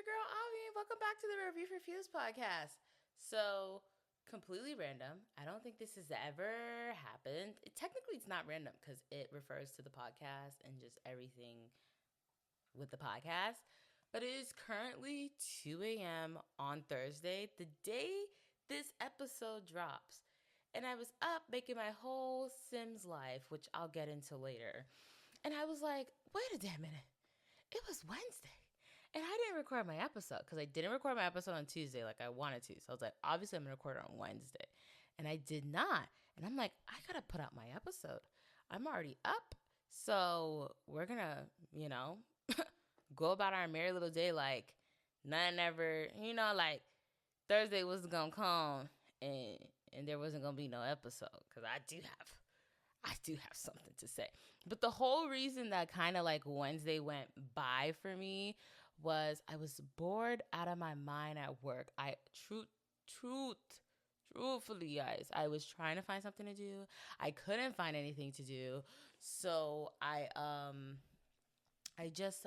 your girl Avi. Welcome back to the Review for Fuse podcast. So, completely random. I don't think this has ever happened. Technically, it's not random because it refers to the podcast and just everything with the podcast. But it is currently 2 a.m. on Thursday, the day this episode drops. And I was up making my whole Sims life, which I'll get into later. And I was like, wait a damn minute. It was Wednesday. And I didn't record my episode because I didn't record my episode on Tuesday like I wanted to. So I was like, obviously, I'm going to record it on Wednesday. And I did not. And I'm like, I got to put out my episode. I'm already up. So we're going to, go about our merry little day like nothing ever, like Thursday wasn't going to come and there wasn't going to be no episode because I do have something to say. But the whole reason that kind of like Wednesday went by for me was I was bored out of my mind at work. Truthfully, guys, I was trying to find something to do. I couldn't find anything to do. So I just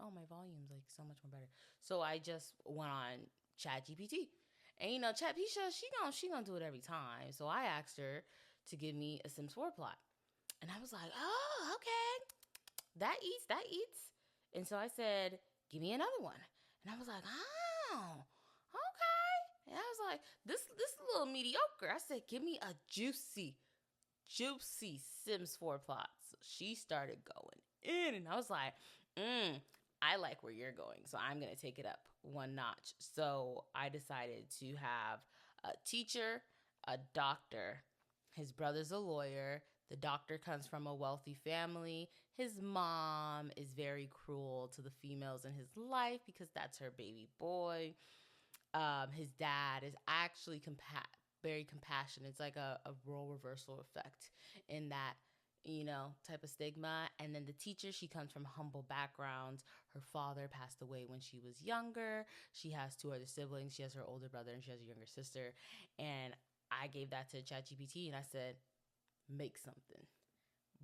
oh, my volume's like so much more better. So I just went on ChatGPT. And ChatGPT, she gonna do it every time. So I asked her to give me a Sims 4 plot. And I was like, oh, okay. That eats. And so I said, give me another one. And I was like, oh, okay. And I was like, this is a little mediocre. I said, give me a juicy Sims 4 plot. So she started going in. And I was like, I like where you're going, so I'm going to take it up one notch. So I decided to have a teacher, a doctor. His brother's a lawyer. The doctor comes from a wealthy family. His mom is very cruel to the females in his life because that's her baby boy. His dad is actually very compassionate. It's like a role reversal effect in that type of stigma. And then the teacher, she comes from humble backgrounds. Her father passed away when she was younger. She has 2 other siblings. She has her older brother and she has a younger sister. And I gave that to ChatGPT and I said, make something.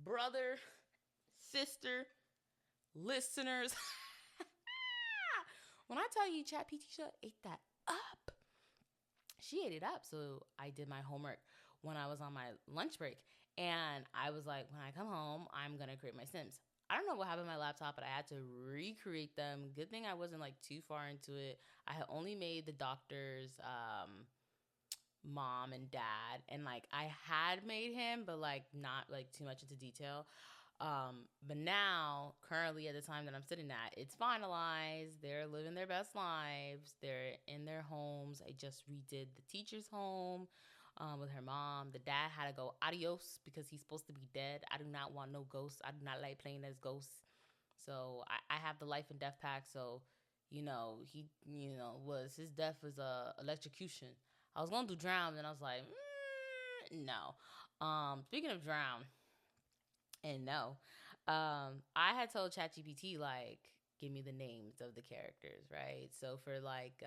Brother, sister, listeners. When I tell you ChatGPT ate that up. She ate it up. So I did my homework when I was on my lunch break. And I was like, when I come home, I'm going to create my Sims. I don't know what happened to my laptop, but I had to recreate them. Good thing I wasn't like too far into it. I had only made the doctor's mom and dad. And like I had made him, but like not like too much into detail. But now, currently at the time that I'm sitting at, it's finalized. They're living their best lives. They're in their homes. I just redid the teacher's home with her mom. The dad had to go adios because he's supposed to be dead. I do not want no ghosts. I do not like playing as ghosts. So I have the life and death pack. So, he, his death was electrocution. I was going to do drown, and I was like, no. Speaking of drown, and no, I had told ChatGPT like, give me the names of the characters, right? So for like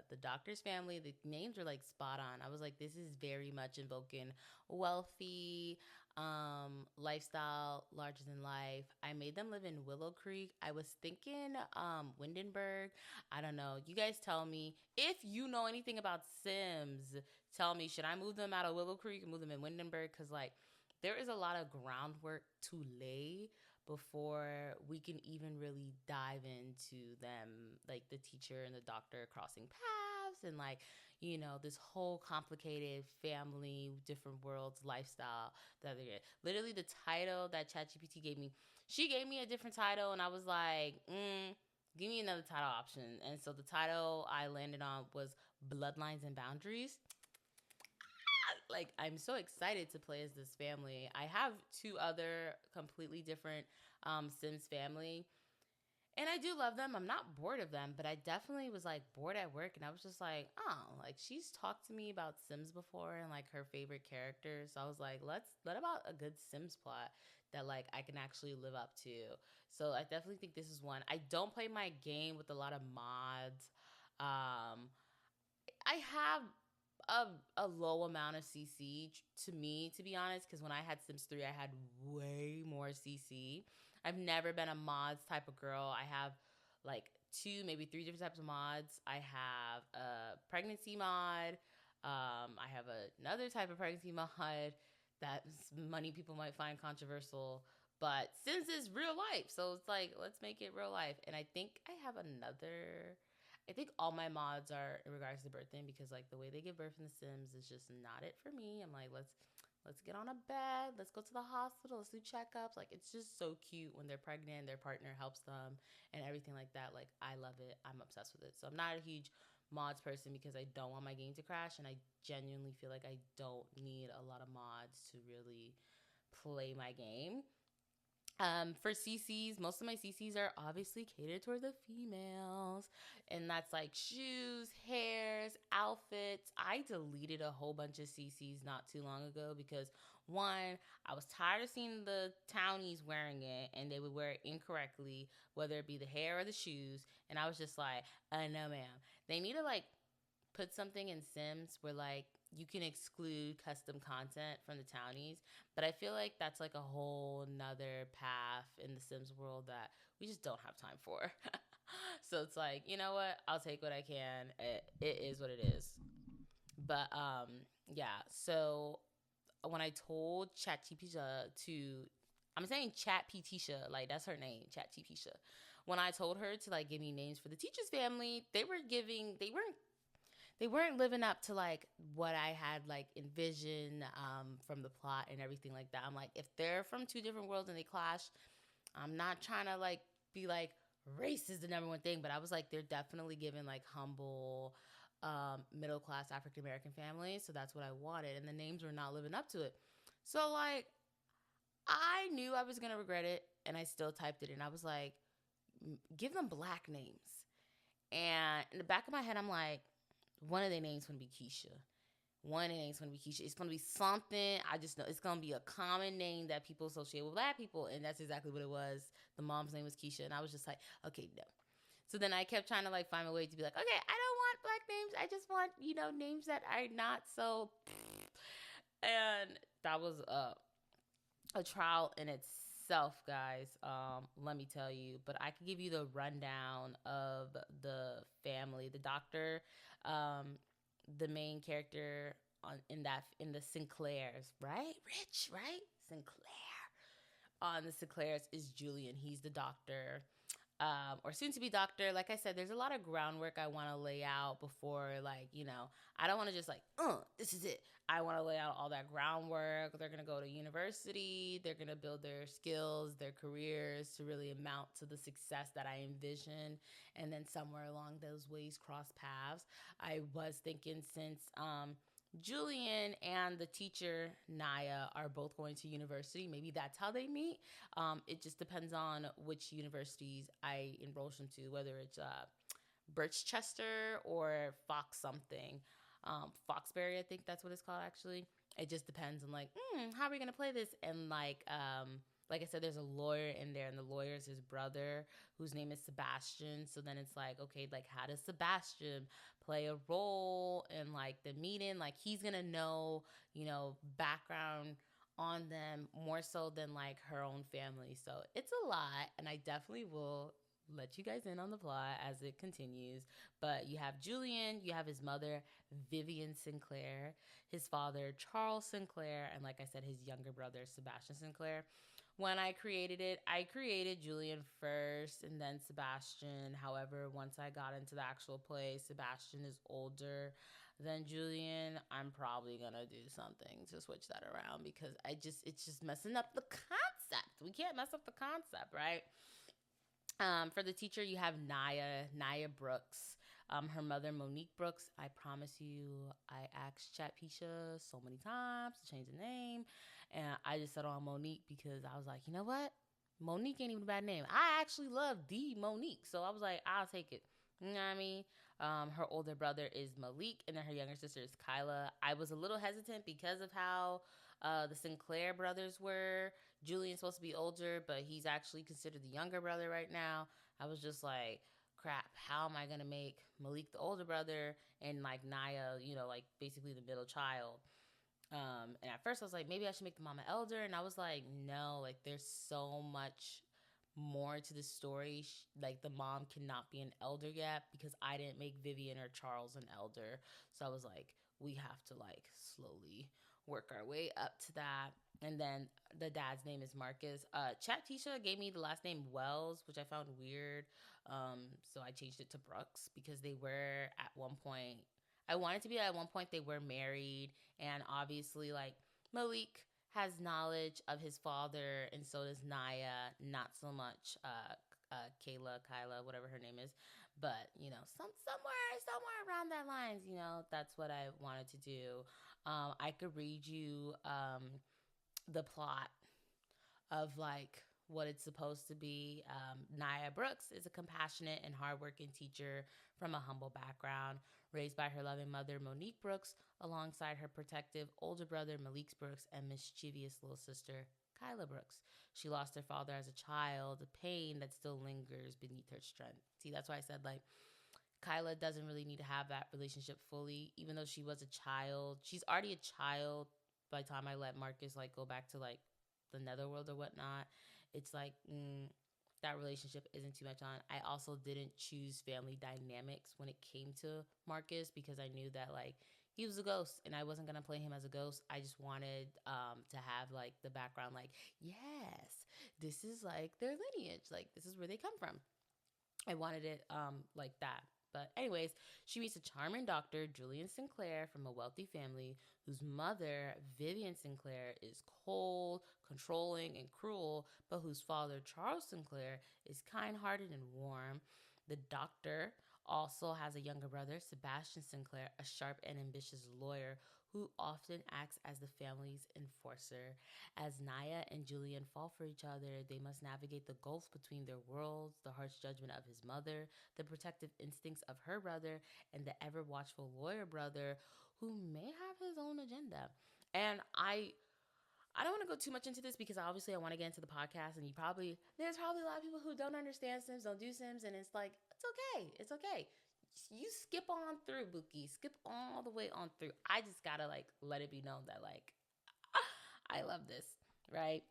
the doctor's family, the names were like spot on. I was like, this is very much invoking wealthy, lifestyle, larger than life. I made them live in Willow Creek. I was thinking Windenburg. I don't know. You guys tell me if you know anything about Sims. Tell me, should I move them out of Willow Creek and move them in Windenburg? Because like there is a lot of groundwork to lay before we can even really dive into them, like the teacher and the doctor crossing paths and like, this whole complicated family, different worlds, lifestyle that they get. Literally the title that ChatGPT gave me, she gave me a different title and I was like, give me another title option. And so the title I landed on was Bloodlines and Boundaries. Like, I'm so excited to play as this family. I have 2 other completely different Sims family. And I do love them. I'm not bored of them, but I definitely was like bored at work. And I was just like, oh, like she's talked to me about Sims before and like her favorite characters. So I was like, let about a good Sims plot that like I can actually live up to. So I definitely think this is one. I don't play my game with a lot of mods. I have a low amount of CC to me, to be honest, because when I had Sims 3, I had way more CC. I've never been a mods type of girl. I have like two, maybe three different types of mods. I have a pregnancy mod. I have another type of pregnancy mod that many people might find controversial. But Sims is real life, so it's like let's make it real life. And I think I have another. I think all my mods are in regards to birthing because like the way they give birth in The Sims is just not it for me. I'm like let's get on a bed, let's go to the hospital, let's do checkups. Like it's just so cute when they're pregnant, their partner helps them and everything like that. Like I love it. I'm obsessed with it. So I'm not a huge mods person because I don't want my game to crash and I genuinely feel like I don't need a lot of mods to really play my game. For CCs, most of my CCs are obviously catered toward the females, and that's like shoes, hairs, outfits. I deleted a whole bunch of CCs not too long ago because one, I was tired of seeing the townies wearing it, and they would wear it incorrectly, whether it be the hair or the shoes, and I was just like, no, ma'am. They need to like put something in Sims where like you can exclude custom content from the townies. But I feel like that's like a whole nother path in the Sims world that we just don't have time for. So it's like, you know what? I'll take what I can. It is what it is. But yeah. So when I told ChatGPT to, I'm saying Chat Petisha, like that's her name, Chat Petisha. When I told her to like give me names for the teacher's family, they weren't living up to like what I had like envisioned from the plot and everything like that. I'm like, if they're from two different worlds and they clash, I'm not trying to like be like race is the number one thing, but I was like, they're definitely given like humble, middle class African American families, so that's what I wanted, and the names were not living up to it. So like, I knew I was gonna regret it, and I still typed it in. I was like, give them black names, and in the back of my head, I'm like, one of their names gonna be Keisha. One of their names gonna be Keisha. It's gonna be something. I just know it's gonna be a common name that people associate with black people, and that's exactly what it was. The mom's name was Keisha, and I was just like, okay, no. So then I kept trying to like find a way to be like, okay, I don't want black names. I just want names that are not so. And that was a trial in itself, guys. Let me tell you. But I can give you the rundown of the family. The doctor, the main character in the Sinclairs, right? Rich, right? Sinclair. On the Sinclairs is Julian. He's the doctor. Or soon to be doctor. Like I said, there's a lot of groundwork I want to lay out before, like, I don't want to just like, this is it. I want to lay out all that groundwork. They're going to go to university. They're going to build their skills, their careers to really amount to the success that I envision. And then somewhere along those ways cross paths. I was thinking since Julian and the teacher, Naya, are both going to university, maybe that's how they meet. It just depends on which universities I enroll them to, whether it's Birchchester or Fox something. Foxbury, I think that's what it's called actually. It just depends on like, how are we gonna play this? And like I said, there's a lawyer in there, and the lawyer is his brother, whose name is Sebastian. So then it's like, okay, like how does Sebastian play a role in like the meeting? Like he's gonna know, background on them more so than like her own family. So it's a lot, and I definitely will let you guys in on the plot as it continues. But you have Julian, you have his mother, Vivian Sinclair, his father, Charles Sinclair, and like I said, his younger brother, Sebastian Sinclair. When I created it, I created Julian first and then Sebastian. However, once I got into the actual play, Sebastian is older than Julian. I'm probably gonna do something to switch that around because it's just messing up the concept. We can't mess up the concept, right? For the teacher, you have Naya Brooks. Her mother, Monique Brooks. I promise you, I asked Chat Pisha so many times to change the name, and I just settled on Monique because I was like, you know what? Monique ain't even a bad name. I actually love the Monique, so I was like, I'll take it. You know what I mean? Her older brother is Malik, and then her younger sister is Kyla. I was a little hesitant because of how the Sinclair brothers were. Julian's supposed to be older, but he's actually considered the younger brother right now. I was just like, crap, how am I going to make Malik the older brother and like Naya, like basically the middle child? And at first I was like, maybe I should make the mama elder. And I was like, no, like there's so much more to the story. Like the mom cannot be an elder yet because I didn't make Vivian or Charles an elder. So I was like, we have to like slowly work our way up to that. And then the dad's name is Marcus. Chat Tisha gave me the last name Wells, which I found weird. So I changed it to Brooks because they were at one point. I wanted to be at one point they were married, and obviously like Malik has knowledge of his father, and so does Naya. Not so much Kyla, whatever her name is, but you know, somewhere around that lines, you know, that's what I wanted to do. I could read you the plot of like what it's supposed to be. Naya Brooks is a compassionate and hardworking teacher from a humble background, raised by her loving mother, Monique Brooks, alongside her protective older brother, Malik Brooks, and mischievous little sister, Kyla Brooks. She lost her father as a child, a pain that still lingers beneath her strength. See, that's why I said, like, Kyla doesn't really need to have that relationship fully, even though she was a child. She's already a child by the time I let Marcus like go back to like the netherworld or whatnot. It's like that relationship isn't too much on. I also didn't choose family dynamics when it came to Marcus because I knew that like he was a ghost and I wasn't gonna play him as a ghost. I just wanted to have like the background like, yes, this is like their lineage, like this is where they come from. I wanted it like that. But anyways, she meets a charming doctor, Julian Sinclair, from a wealthy family whose mother, Vivian Sinclair, is cold, controlling, and cruel, but whose father, Charles Sinclair, is kind-hearted and warm. The doctor also has a younger brother, Sebastian Sinclair, a sharp and ambitious lawyer who often acts as the family's enforcer. As Naya and Julian fall for each other, they must navigate the gulf between their worlds, the harsh judgment of his mother, the protective instincts of her brother, and the ever watchful lawyer brother who may have his own agenda. And I don't want to go too much into this because obviously I want to get into the podcast, and there's probably a lot of people who don't understand Sims, don't do Sims, and it's like it's okay, it's okay. You skip on through, Buki. Skip all the way on through. I just gotta like let it be known that like I love this, right?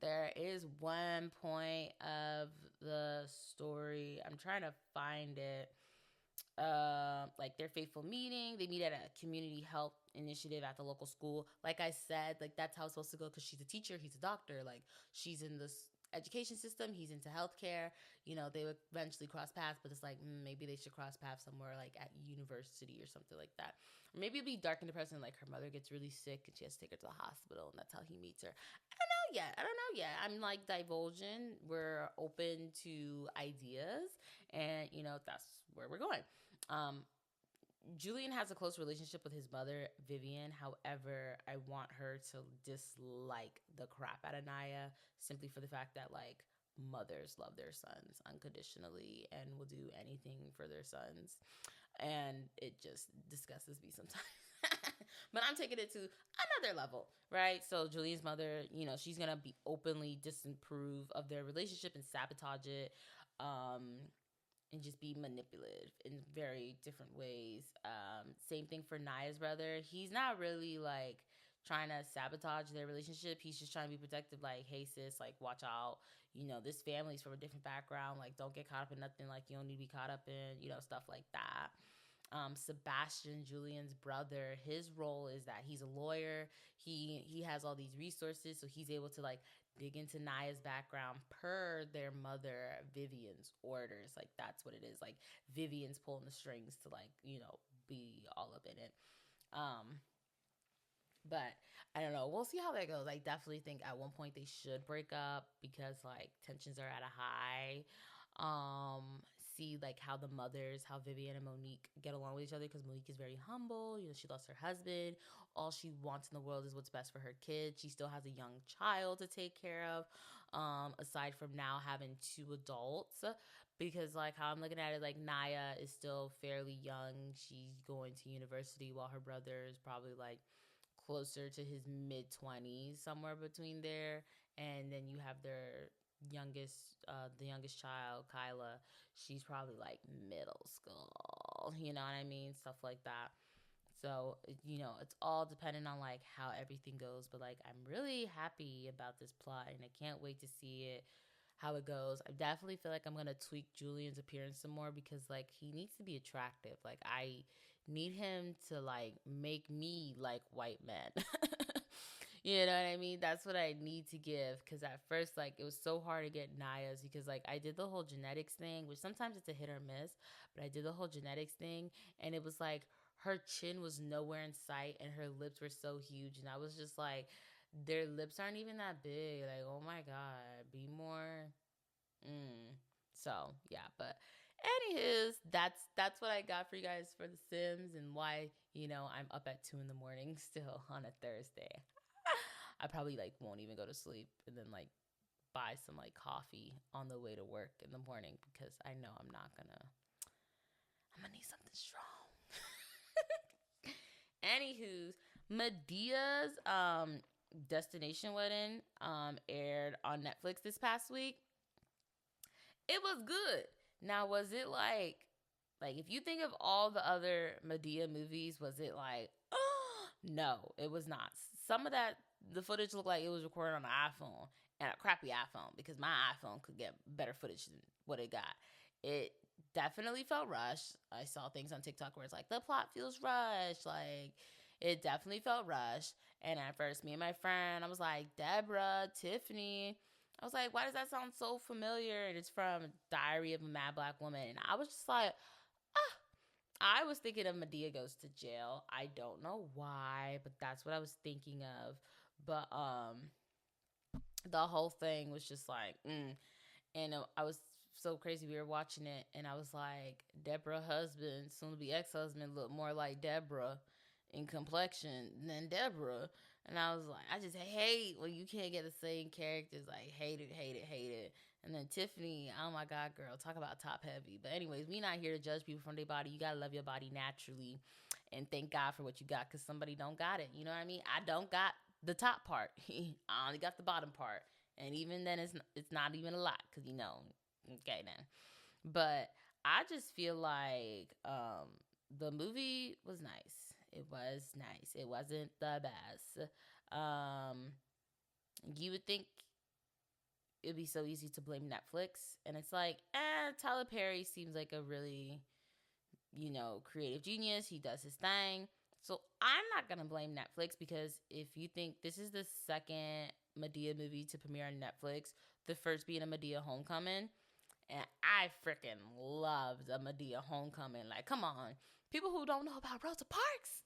There is one point of the story. I'm trying to find it. Like their faithful meeting. They meet at a community health initiative at the local school. Like I said, like that's how it's supposed to go because she's a teacher, he's a doctor. Like she's in this education system, he's into healthcare. You know, they would eventually cross paths, but it's like maybe they should cross paths somewhere like at university or something like that. Or maybe it'd be dark and depressing, like her mother gets really sick and she has to take her to the hospital, and that's how he meets her. I don't know yet. I'm like divulging. We're open to ideas, and you know that's where we're going. Um, Julian has a close relationship with his mother, Vivian. However, I want her to dislike the crap out of Naya simply for the fact that, like, mothers love their sons unconditionally and will do anything for their sons. And it just disgusts me sometimes. But I'm taking it to another level, right? So Julian's mother, you know, she's gonna be openly disapprove of their relationship and sabotage it. Um, and just be manipulative in very different ways. Same thing for Naya's brother. He's not really like trying to sabotage their relationship. He's just trying to be protective, like, hey sis, like watch out. You know, this family's from a different background. Like, don't get caught up in nothing like you don't need to be caught up in, you know, stuff like that. Sebastian, Julian's brother, his role is that he's a lawyer. He has all these resources, so he's able to like dig into Naya's background per their mother Vivian's orders. Like that's what it is. Like Vivian's pulling the strings to like, you know, be all up in it. Um, but I don't know. We'll see how that goes. I definitely think at one point they should break up because like tensions are at a high. See like how the mothers, how Vivian and Monique get along with each other because Monique is very humble. You know, she lost her husband. All she wants in the world is what's best for her kids. She still has a young child to take care of. Aside from now having two adults, because like how I'm looking at it, like Naya is still fairly young. She's going to university while her brother is probably like closer to his mid 20s, somewhere between there. And then you have their the youngest child, Kyla. She's probably like middle school, you know what I mean? Stuff like that. So, you know, it's all dependent on like how everything goes. But like, I'm really happy about this plot and I can't wait to see it. how it goes. I definitely feel like I'm gonna tweak Julian's appearance some more because like he needs to be attractive. Like I need him to like make me like white men. You know what I mean? That's what I need to give. Because at first, like, it was so hard to get Naya's because, like, I did the whole genetics thing, which sometimes it's a hit or miss, but I did the whole genetics thing, and it was like her chin was nowhere in sight, and her lips were so huge, and I was just like, their lips aren't even that big. Like, oh my god, be more. Mm. So yeah, but anywho's, that's what I got for you guys for The Sims and why I'm up at 2 in the morning still on a Thursday. I probably like won't even go to sleep and then like buy some like coffee on the way to work in the morning because I know I'm gonna need something strong. Anywho's, Medea's Destination Wedding aired on Netflix this past week. It was good. Now, was it like if you think of all the other Madea movies, was it like, oh, no, it was not. Some of that, the footage looked like it was recorded on an iPhone and a crappy iPhone because my iPhone could get better footage than what it got. It definitely felt rushed. I saw things on TikTok where it's like, the plot feels rushed. Like, it definitely felt rushed. And at first, me and my friend, I was like, Deborah, Tiffany, I was like, why does that sound so familiar? And it's from Diary of a Mad Black Woman. And I was just like, I was thinking of Madea Goes to Jail. I don't know why, but that's what I was thinking of. But the whole thing was just like, and I was so crazy. We were watching it, and I was like, Deborah husband, soon to be ex-husband, looked more like Deborah in complexion than Deborah. And I was like, I just hate when you can't get the same characters. Like, hate it, hate it, hate it. And then Tiffany, oh my God, girl, talk about top heavy. But anyways, we not here to judge people from their body. You gotta love your body naturally, and thank God for what you got, because somebody don't got it. You know what I mean? I don't got the top part. I only got the bottom part, and even then, it's not even a lot, because okay then. But I just feel like the movie was nice. It was nice. It wasn't the best. You would think it'd be so easy to blame Netflix, and it's like, Tyler Perry seems like a really, creative genius. He does his thing. So I'm not gonna blame Netflix, because if you think this is the second Madea movie to premiere on Netflix, the first being a Madea Homecoming, and I freaking loved a Madea Homecoming. Like, come on. People who don't know about Rosa Parks,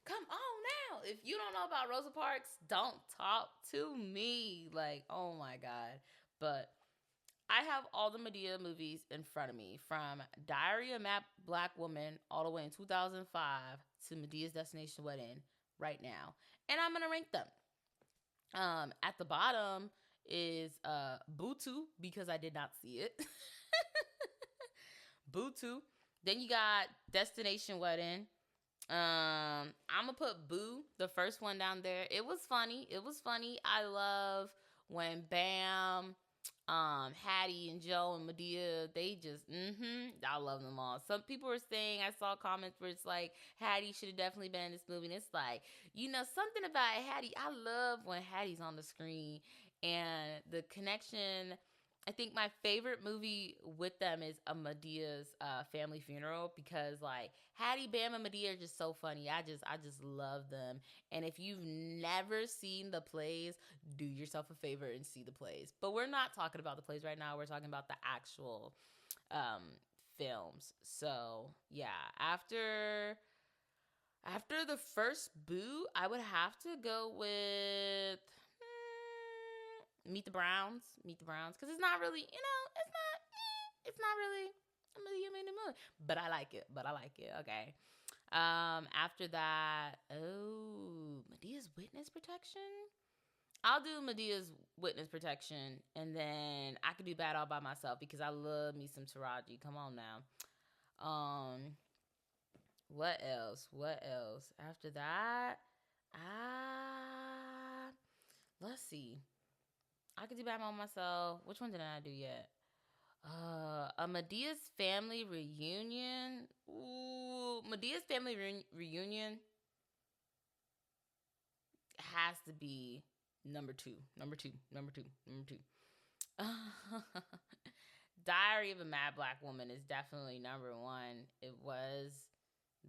come on now. If you don't know about Rosa Parks, don't talk to me. Like, oh my God. But I have all the Madea movies in front of me, from Diary of a Mad Black Woman all the way in 2005 to Medea's Destination Wedding right now. And I'm going to rank them. At the bottom is Butu, because I did not see it. Butu. Then you got Destination Wedding. I'm gonna put Boo, the first one, down there. It was funny. It was funny. I love when Bam, Hattie and Joe and Madea, they just, I love them all. Some people were saying, I saw comments where it's like, Hattie should have definitely been in this movie. And it's like, something about Hattie. I love when Hattie's on the screen and the connection. I think my favorite movie with them is a Medea's Family Funeral, because like Hattie, Bam, and Madea are just so funny. I just love them. And if you've never seen the plays, do yourself a favor and see the plays. But we're not talking about the plays right now. We're talking about the actual films. So yeah, after the first Boo, I would have to go with Meet the Browns. Because it's not really, it's not really a Madea movie. But I like it. Okay. After that, Medea's Witness Protection. I'll do Medea's Witness Protection, and then I could do Bad All by myself, because I love me some Taraji. Come on now. What else? After that, let's see. I could do Batman myself. Which one did I not do yet? A Medea's Family Reunion. Ooh, Medea's Family Reunion has to be number two. Diary of a Mad Black Woman is definitely number one. It was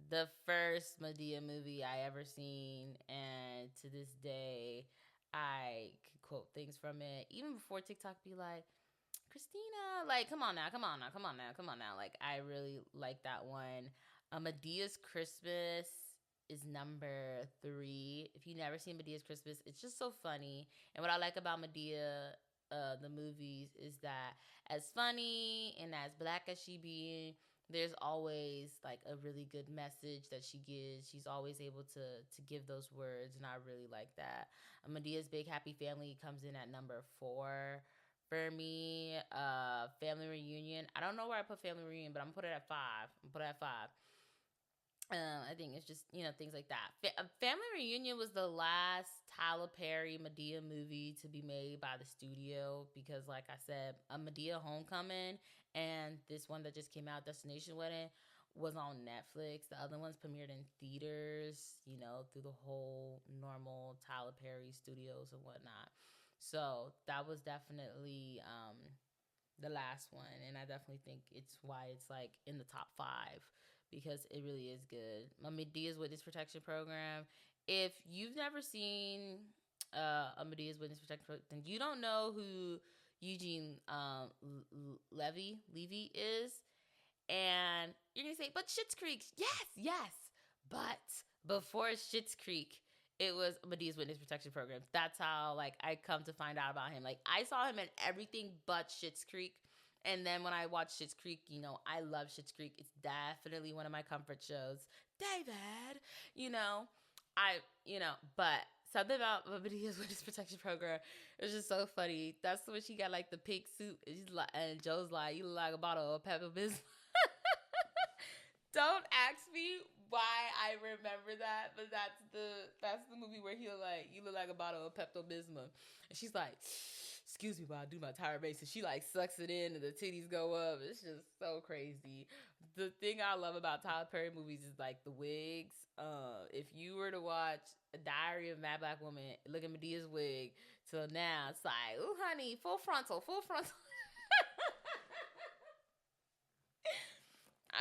the first Madea movie I ever seen, and to this day, I could quote things from it. Even before TikTok be like, Christina, like, come on now, come on now, come on now, come on now. Like, I really like that one. Medea's Christmas is number three. If you've never seen Medea's Christmas, it's just so funny. And what I like about Medea, the movies, is that as funny and as black as she be, there's always like a really good message that she gives. She's always able to give those words, and I really like that. Medea's Big Happy Family comes in at number four for me. Family Reunion. I don't know where I put Family Reunion, but I'm gonna put it at five. I'm gonna put it at five. I think it's just, things like that. Family Reunion was the last Tyler Perry Madea movie to be made by the studio because, like I said, a Madea Homecoming and this one that just came out, Destination Wedding, was on Netflix. The other ones premiered in theaters, through the whole normal Tyler Perry studios and whatnot. So that was definitely the last one, and I definitely think it's why it's like in the top five because it really is good. Medea's Witness Protection Program. If you've never seen a Medea's Witness Protection Program, then you don't know who Eugene Levy is, and you're gonna say, "But Schitt's Creek, yes, yes." But before Schitt's Creek, it was Medea's Witness Protection Program. That's how like I come to find out about him. Like I saw him in everything but Schitt's Creek. And then when I watched Schitt's Creek, I love Schitt's Creek. It's definitely one of my comfort shows. David, you know, but something about Medea's Witness Protection Program is just so funny. That's when she got like the pink suit, and she's like, and Joe's like, "You look like a bottle of Pepto Bismol." Don't ask me why I remember that, but that's the movie where he'll like, "You look like a bottle of Pepto Bismol," and she's like, "Excuse me while I do my tire base," and she like sucks it in, and the titties go up. It's just so crazy. The thing I love about Tyler Perry movies is like the wigs. If you were to watch A Diary of a Mad Black Woman, look at Medea's wig till now, it's like, "Ooh, honey, full frontal, full frontal."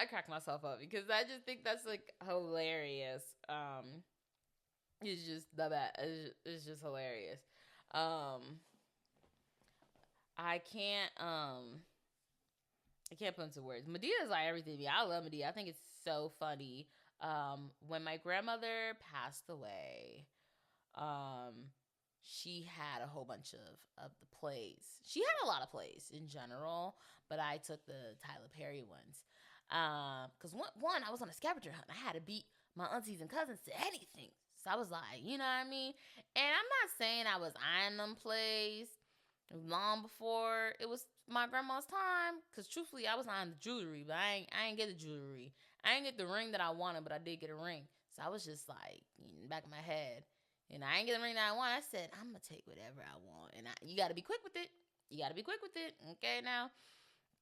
I crack myself up because I just think that's like hilarious. It's just the best. It's just hilarious. Um, I can't I can't put into words. Medea is like everything to me. I love Medea. I think it's so funny. When my grandmother passed away, um, she had a whole bunch of the plays. She had a lot of plays in general, but I took the Tyler Perry ones. Because one, I was on a scavenger hunt. I had to beat my aunties and cousins to anything. So I was like, you know what I mean? And I'm not saying I was eyeing them plays long before it was my grandma's time. Because truthfully, I was eyeing the jewelry, but I ain't get the jewelry. I ain't get the ring that I wanted, but I did get a ring. So I was just like, in the back of my head, I ain't get the ring that I want. I said, I'm gonna take whatever I want, and you got to be quick with it. You got to be quick with it, okay? Now,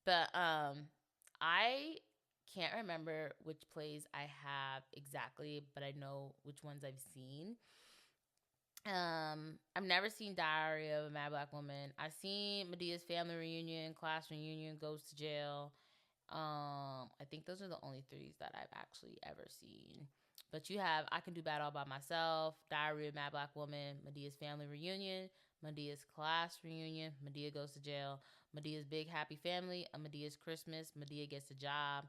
but I can't remember which plays I have exactly, but I know which ones I've seen. I've never seen Diary of a Mad Black Woman. I've seen Medea's Family Reunion, Class Reunion, Goes to Jail. I think those are the only threes that I've actually ever seen. But you have I Can Do Bad All By Myself, Diary of a Mad Black Woman, Medea's Family Reunion, Medea's Class Reunion, Madea Goes to Jail, Medea's Big Happy Family, A Medea's Christmas, Madea Gets a Job,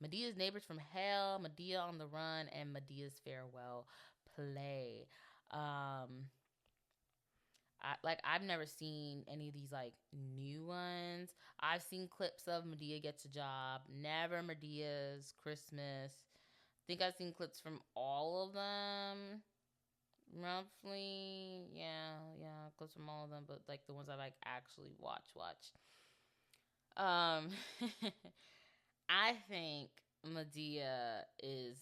Medea's Neighbors from Hell, Madea on the Run, and Medea's Farewell Play. Um, I've never seen any of these like new ones. I've seen clips of Madea Gets a Job, never Medea's Christmas. I think I've seen clips from all of them. Roughly, yeah, clips from all of them, but like the ones I like actually watch. Um, I think Madea is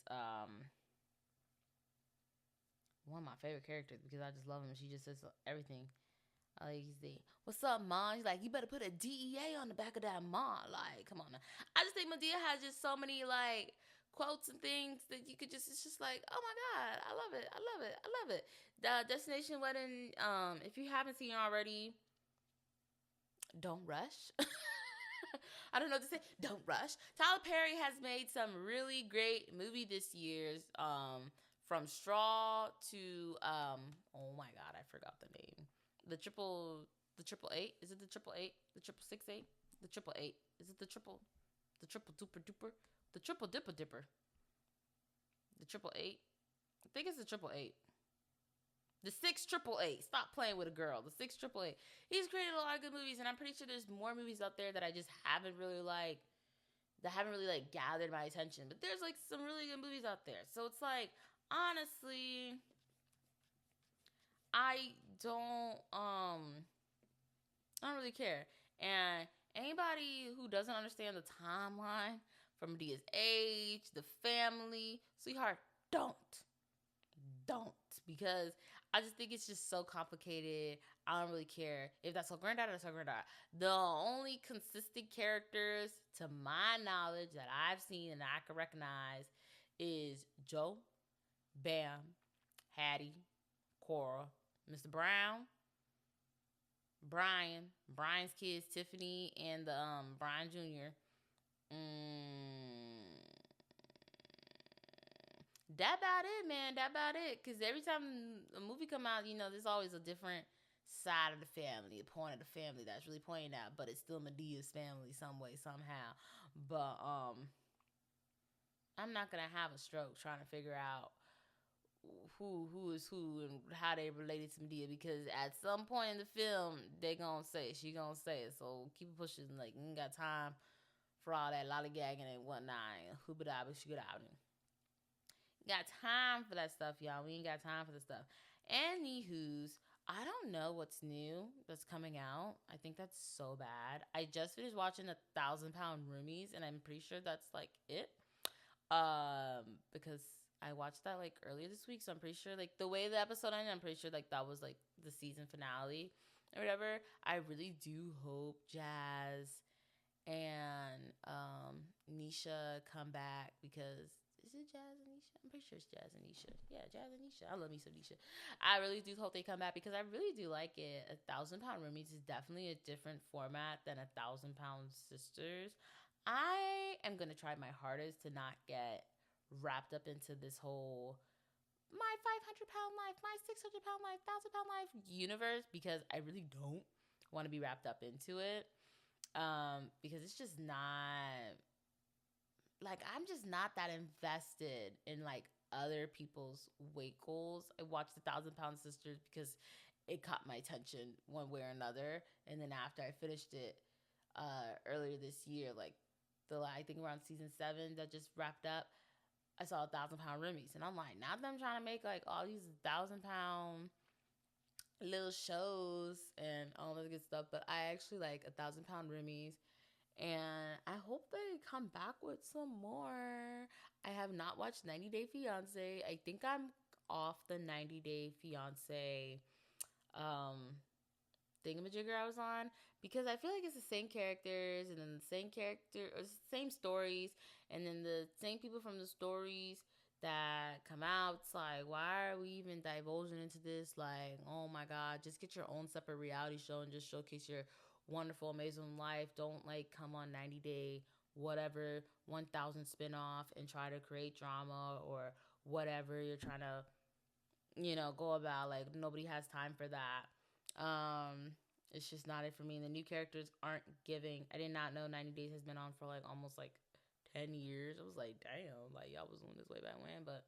one of my favorite characters because I just love him. She just says everything. Like he's the "What's up, mom?" He's like, "You better put a DEA on the back of that mom." Like, come on now. I just think Madea has just so many like quotes and things that you could just. It's just like, oh my god, I love it. I love it. I love it. The Destination Wedding. If you haven't seen it already, Don't rush. I don't know what to say. Don't rush. Tyler Perry has made some really great movie this year. From Straw to oh my god, I forgot the name. The triple eight. Is it the triple eight? The triple six eight? The triple eight. Is it the triple duper duper? The triple dipper dipper. The triple eight. I think it's the triple eight. The six triple eight. Stop playing with a girl. The six triple eight. He's created a lot of good movies, and I'm pretty sure there's more movies out there that I just haven't really gathered my attention. But there's like some really good movies out there. So it's like, honestly, I don't really care. And anybody who doesn't understand the timeline from Medea's age, the family, sweetheart, don't. Don't. Because I just think it's just so complicated. I don't really care. If that's her granddad, that's her granddad. The only consistent characters, to my knowledge, that I've seen and I can recognize is Joe, Bam, Hattie, Cora, Mr. Brown, Brian's kids, Tiffany, and the Brian Jr. That about it, man. That about it. Because every time a movie come out, there's always a different side of the family, a point of the family that's really pointing out, but it's still Medea's family some way, somehow. But I'm not gonna have a stroke trying to figure out who is who and how they related to Madea, because at some point in the film they gonna say it. She gonna say it. So keep it pushing. Like, you ain't got time for all that lollygagging and whatnot. Hoobadabba, shoogadabba. Got time for that stuff, y'all. We ain't got time for the stuff. Anywho's, I don't know what's new that's coming out. I think that's so bad. I just finished watching 1,000-Pound Roomies, and I'm pretty sure that's like it. Because I watched that like earlier this week, so I'm pretty sure like the way the episode ended, I'm pretty sure like that was like the season finale or whatever. I really do hope Jazz and Nisha come back, because is it Jazz and Nisha? I'm pretty sure it's Jazz and Nisha. Yeah, Jazz and Nisha. I love me some Nisha. I really do hope they come back, because I really do like it. 1,000-Pound Roomies is definitely a different format than 1,000-Pound Sisters. I am gonna try my hardest to not get wrapped up into this whole my 500-pound life, my 600-pound life, 1,000-pound life universe, because I really don't want to be wrapped up into it. Because it's just not like, I'm just not that invested in like other people's weight goals. I watched 1,000-Pound Sisters because it caught my attention one way or another, and then after I finished it earlier this year, like I think around season 7 that just wrapped up, I saw 1,000-Pound Roomies, and I'm like, not that I'm trying to make like all these 1,000-pound little shows and all that good stuff, but I actually like 1,000-Pound Roomies, and I hope they come back with some more. I have not watched 90 Day Fiance. I think I'm off the 90 Day Fiance thingamajigger I was on, because I feel like it's the same characters, and then the same stories, and then the same people from the stories that come out. It's like, why are we even divulging into this? Like, oh my god, just get your own separate reality show and just showcase your wonderful, amazing life. Don't like come on 90 Day whatever 1,000 spinoff and try to create drama or whatever you're trying to go about. Like, nobody has time for that. It's just not it for me. And the new characters aren't giving. I did not know 90 Days has been on for like almost like 10 years. I was like, damn, like y'all was doing this way back when. But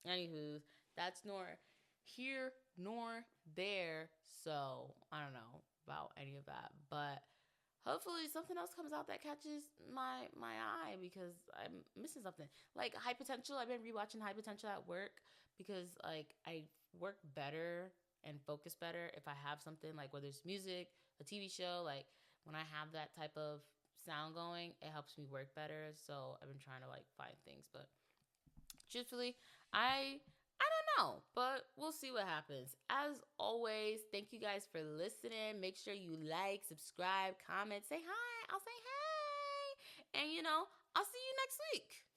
anywho, that's nor here nor there. So I don't know about any of that. But hopefully something else comes out that catches my eye, because I'm missing something. Like High Potential, I've been rewatching High Potential at work, because like I work better and focus better if I have something, like whether it's music, a TV show, like when I have that type of sound going, it helps me work better. So I've been trying to like find things, but truthfully, I don't know, but we'll see what happens. As always, thank you guys for listening. Make sure you like, subscribe, comment, say hi. I'll say hi. And I'll see you next week.